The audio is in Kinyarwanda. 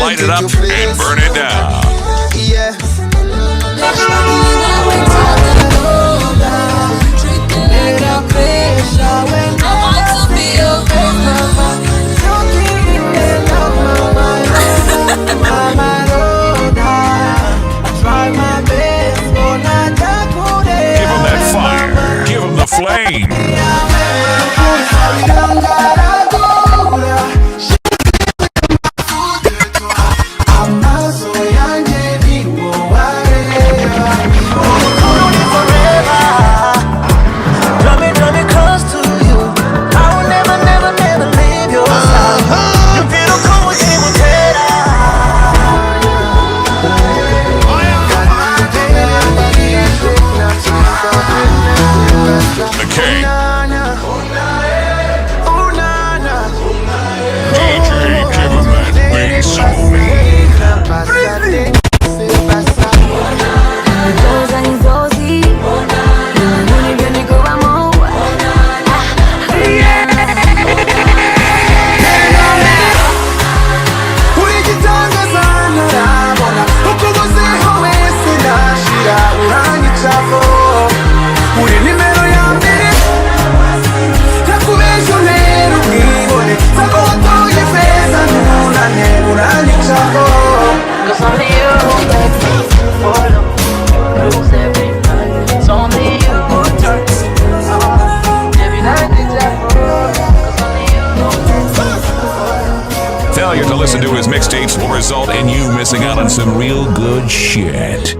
Light it up and burn it down. Yeah. Give him that fire. Give him the flame. Failure to listen to his mixtapes will result in you missing out on some real good shit.